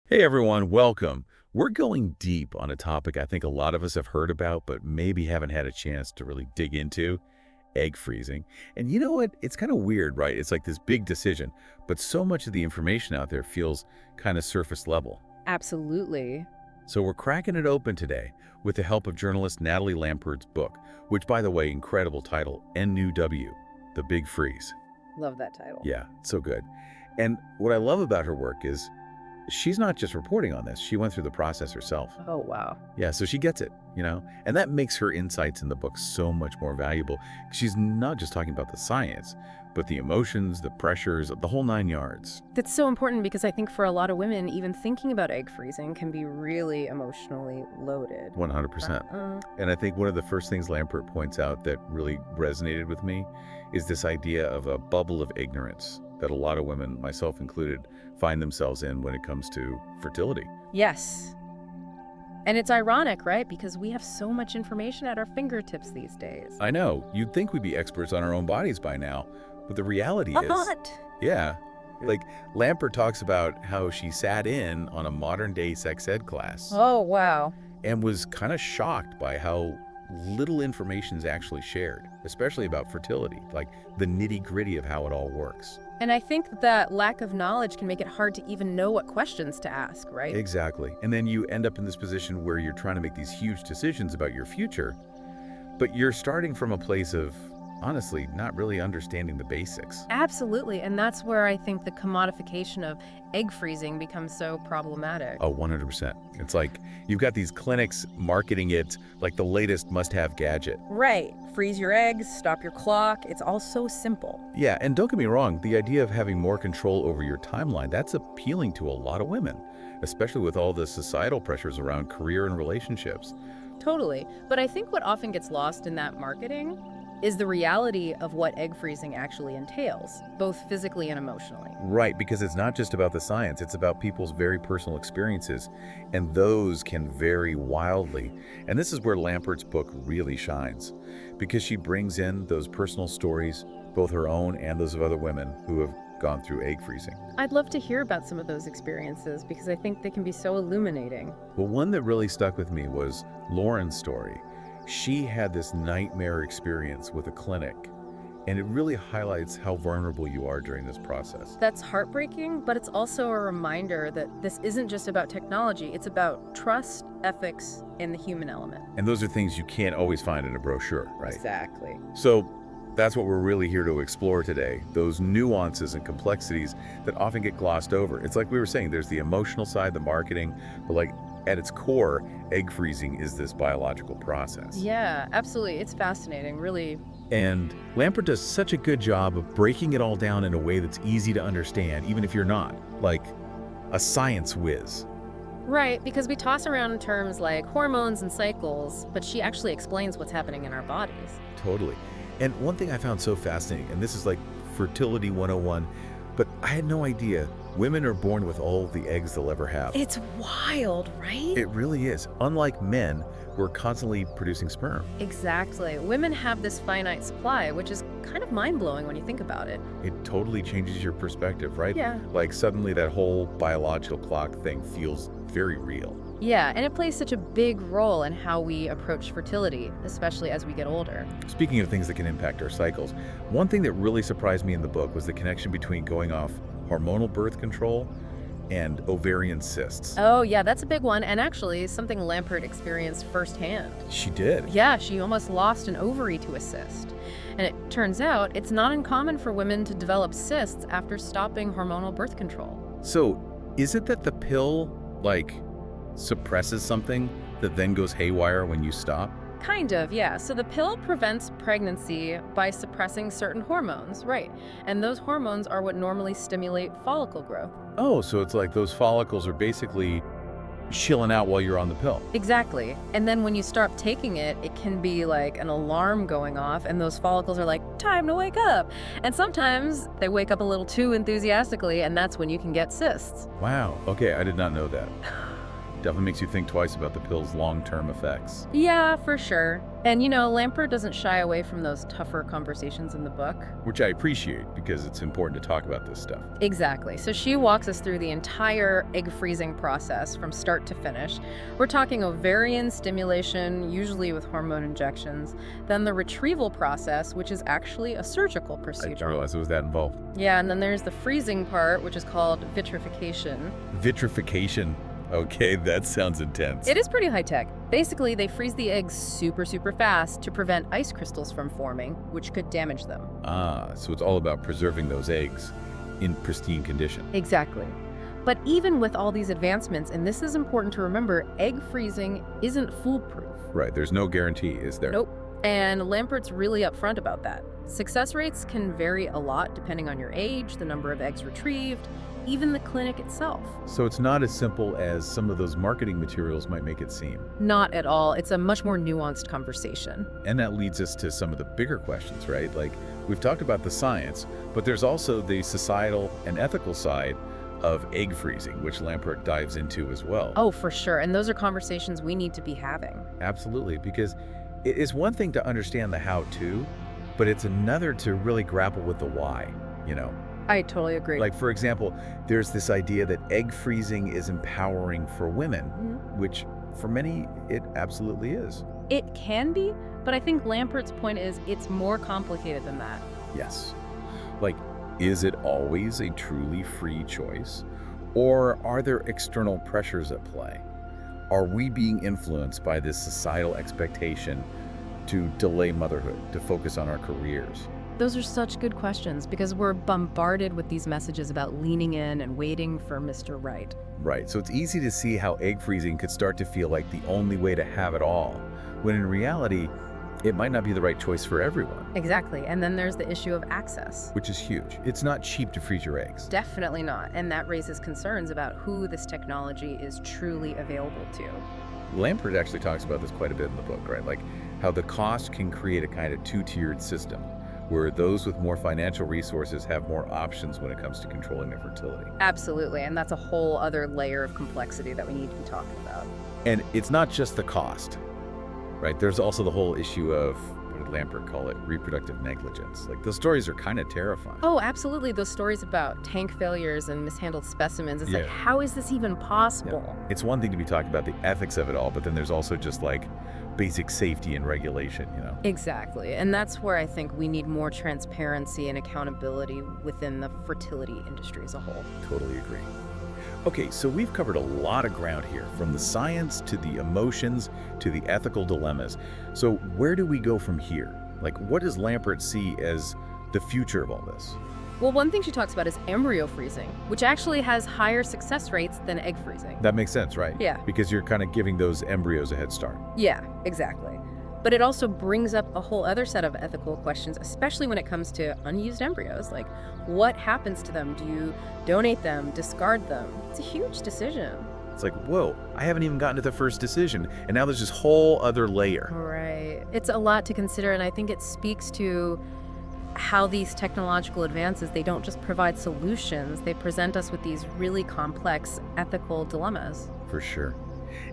Hey everyone, welcome. We're going deep on a topic I think a lot of us have heard about, but maybe haven't had a chance to really dig into, egg freezing. And you know what? It's kind of weird, right? It's like this big decision, but so much of the information out there feels kind of surface level. Absolutely. So we're cracking it open today with the help of journalist Natalie Lampert's book, which, by the way, incredible title, NUW, The Big Freeze. Love that title. Yeah, so good. And what I love about her work is she's not just reporting on this. She went through the process herself. Oh, wow. Yeah, so she gets it, And that makes her insights in the book so much more valuable. She's not just talking about the science, but the emotions, the pressures, the whole nine yards. That's so important because I think for a lot of women, even thinking about egg freezing can be really emotionally loaded. 100%. And I think one of the first things Lampert points out that really resonated with me is this idea of a bubble of ignorance that a lot of women, myself included, find themselves in when it comes to fertility. Yes. And it's ironic, right? Because we have so much information at our fingertips these days. I know, you'd think we'd be experts on our own bodies by now, but the reality is... What? Yeah. Like, Lampert talks about how she sat in on a modern-day sex ed class Oh, wow. and was kind of shocked by how little information is actually shared, especially about fertility, like the nitty-gritty of how it all works. And I think that lack of knowledge can make it hard to even know what questions to ask, right? Exactly. And then you end up in this position where you're trying to make these huge decisions about your future, but you're starting from a place of, honestly, not really understanding the basics. Absolutely. And that's where I think the commodification of egg freezing becomes so problematic. Oh, 100%. It's like you've got these clinics marketing it like the latest must-have gadget. Right. Freeze your eggs, stop your clock. It's all so simple. Yeah, and don't get me wrong, the idea of having more control over your timeline, that's appealing to a lot of women, especially with all the societal pressures around career and relationships. Totally. But I think what often gets lost in that marketing is the reality of what egg freezing actually entails, both physically and emotionally. Right, because it's not just about the science, it's about people's very personal experiences, and those can vary wildly. And this is where Lampert's book really shines, because she brings in those personal stories, both her own and those of other women who have gone through egg freezing. I'd love to hear about some of those experiences because I think they can be so illuminating. Well, one that really stuck with me was Lauren's story. She had this nightmare experience with a clinic, and it really highlights how vulnerable you are during this process. That's heartbreaking, but it's also a reminder that this isn't just about technology, it's about trust, ethics, and the human element. And those are things you can't always find in a brochure, right? Exactly. So that's what we're really here to explore today, those nuances and complexities that often get glossed over. It's like we were saying, there's the emotional side, the marketing, but like at its core, egg freezing is this biological process. Yeah, absolutely. It's fascinating, really. And Lampert does such a good job of breaking it all down in a way that's easy to understand, even if you're not, like a science whiz. Right, because we toss around terms like hormones and cycles, but she actually explains what's happening in our bodies. Totally. And one thing I found so fascinating, and this is like fertility 101, but I had no idea women are born with all the eggs they'll ever have. It's wild, right? It really is. Unlike men, who are constantly producing sperm. Exactly. Women have this finite supply, which is kind of mind-blowing when you think about it. It totally changes your perspective, right? Yeah. Like suddenly that whole biological clock thing feels very real. Yeah, and it plays such a big role in how we approach fertility, especially as we get older. Speaking of things that can impact our cycles, one thing that really surprised me in the book was the connection between going off hormonal birth control and ovarian cysts. Oh, yeah, that's a big one, and actually something Lampert experienced firsthand. She did. Yeah, she almost lost an ovary to a cyst. And it turns out it's not uncommon for women to develop cysts after stopping hormonal birth control. So, is it that the pill, suppresses something that then goes haywire when you stop? Kind of, yeah. So the pill prevents pregnancy by suppressing certain hormones, right? And those hormones are what normally stimulate follicle growth. Oh, so it's like those follicles are basically chilling out while you're on the pill. Exactly. And then when you start taking it, it can be like an alarm going off, and those follicles are like, time to wake up. And sometimes they wake up a little too enthusiastically, and that's when you can get cysts. Wow. Okay, I did not know that. Definitely makes you think twice about the pill's long-term effects. Yeah, for sure. And Lampert doesn't shy away from those tougher conversations in the book. Which I appreciate because it's important to talk about this stuff. Exactly. So she walks us through the entire egg freezing process from start to finish. We're talking ovarian stimulation, usually with hormone injections, then the retrieval process, which is actually a surgical I procedure. didn't realize it was that involved. Yeah, and then there's the freezing part, which is called vitrification. Vitrification. Okay, that sounds intense. It is pretty high tech. Basically, they freeze the eggs super, super fast to prevent ice crystals from forming, which could damage them. Ah, so it's all about preserving those eggs in pristine condition. Exactly. But even with all these advancements, and this is important to remember, egg freezing isn't foolproof. Right, there's no guarantee, is there? Nope. And Lampert's really upfront about that. Success rates can vary a lot depending on your age, the number of eggs retrieved, even the clinic itself. So it's not as simple as some of those marketing materials might make it seem. Not at all. It's a much more nuanced conversation. And that leads us to some of the bigger questions, right? Like, we've talked about the science, but there's also the societal and ethical side of egg freezing, which Lampert dives into as well. Oh, for sure. And those are conversations we need to be having. Absolutely, because it is one thing to understand the how-to, but it's another to really grapple with the why, I totally agree. Like, for example, there's this idea that egg freezing is empowering for women, which for many, it absolutely is. It can be, but I think Lampert's point is it's more complicated than that. Yes. Like, is it always a truly free choice? Or are there external pressures at play? Are we being influenced by this societal expectation to delay motherhood, to focus on our careers? Those are such good questions because we're bombarded with these messages about leaning in and waiting for Mr. Right. Right, so it's easy to see how egg freezing could start to feel like the only way to have it all, when in reality, it might not be the right choice for everyone. Exactly, and then there's the issue of access. Which is huge. It's not cheap to freeze your eggs. Definitely not, and that raises concerns about who this technology is truly available to. Lampert actually talks about this quite a bit in the book, right? Like how the cost can create a kind of two-tiered system, where those with more financial resources have more options when it comes to controlling their fertility. Absolutely, and that's a whole other layer of complexity that we need to be talking about. And it's not just the cost, right? There's also the whole issue of, what did Lampert call it? Reproductive negligence. Like, those stories are kind of terrifying. Oh, absolutely. Those stories about tank failures and mishandled specimens. It's like, Yeah. how is this even possible? It's one thing to be talking about the ethics of it all, but then there's also just like basic safety and regulation, Exactly. And that's where I think we need more transparency and accountability within the fertility industry as a whole. Totally agree. Okay, so we've covered a lot of ground here, from the science to the emotions to the ethical dilemmas. So where do we go from here? Like, what does Lampert see as the future of all this? Well, one thing she talks about is embryo freezing, which actually has higher success rates than egg freezing. That makes sense, right? Yeah. Because you're kind of giving those embryos a head start. Yeah, exactly. But it also brings up a whole other set of ethical questions, especially when it comes to unused embryos. Like, what happens to them? Do you donate them, discard them? It's a huge decision. It's like, whoa, I haven't even gotten to the first decision, and now there's this whole other layer. Right. It's a lot to consider, and I think it speaks to how these technological advances, they don't just provide solutions, they present us with these really complex ethical dilemmas. For sure.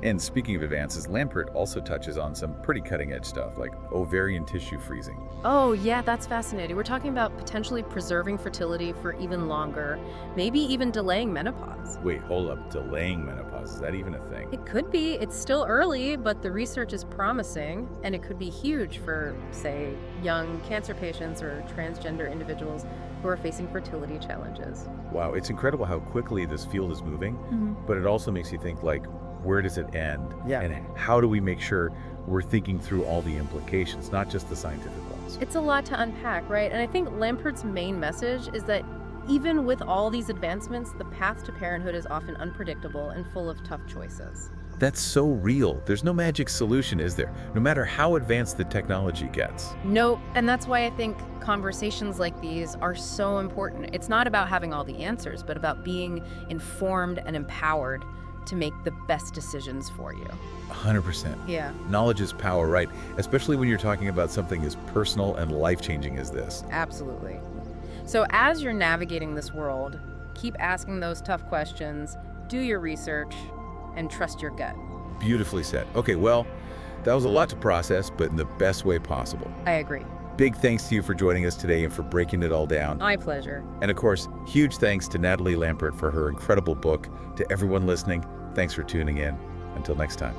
And speaking of advances, Lampert also touches on some pretty cutting-edge stuff, like ovarian tissue freezing. Oh, yeah, that's fascinating. We're talking about potentially preserving fertility for even longer, maybe even delaying menopause. Wait, hold up. Delaying menopause, is that even a thing? It could be. It's still early, but the research is promising, and it could be huge for, say, young cancer patients or transgender individuals who are facing fertility challenges. Wow, it's incredible how quickly this field is moving, but it also makes you think, like, where does it end? Yeah. And how do we make sure we're thinking through all the implications, not just the scientific ones? It's a lot to unpack, right? And I think Lampert's main message is that even with all these advancements, the path to parenthood is often unpredictable and full of tough choices. That's so real. There's no magic solution, is there? No matter how advanced the technology gets. Nope, and that's why I think conversations like these are so important. It's not about having all the answers, but about being informed and empowered to make the best decisions for you. 100%. Yeah. Knowledge is power, right? Especially when you're talking about something as personal and life-changing as this. Absolutely. So as you're navigating this world, keep asking those tough questions, do your research, and trust your gut. Beautifully said. Okay, well, that was a lot to process, but in the best way possible. I agree. Big thanks to you for joining us today and for breaking it all down. My pleasure. And of course, huge thanks to Natalie Lampert for her incredible book. To everyone listening, thanks for tuning in. Until next time.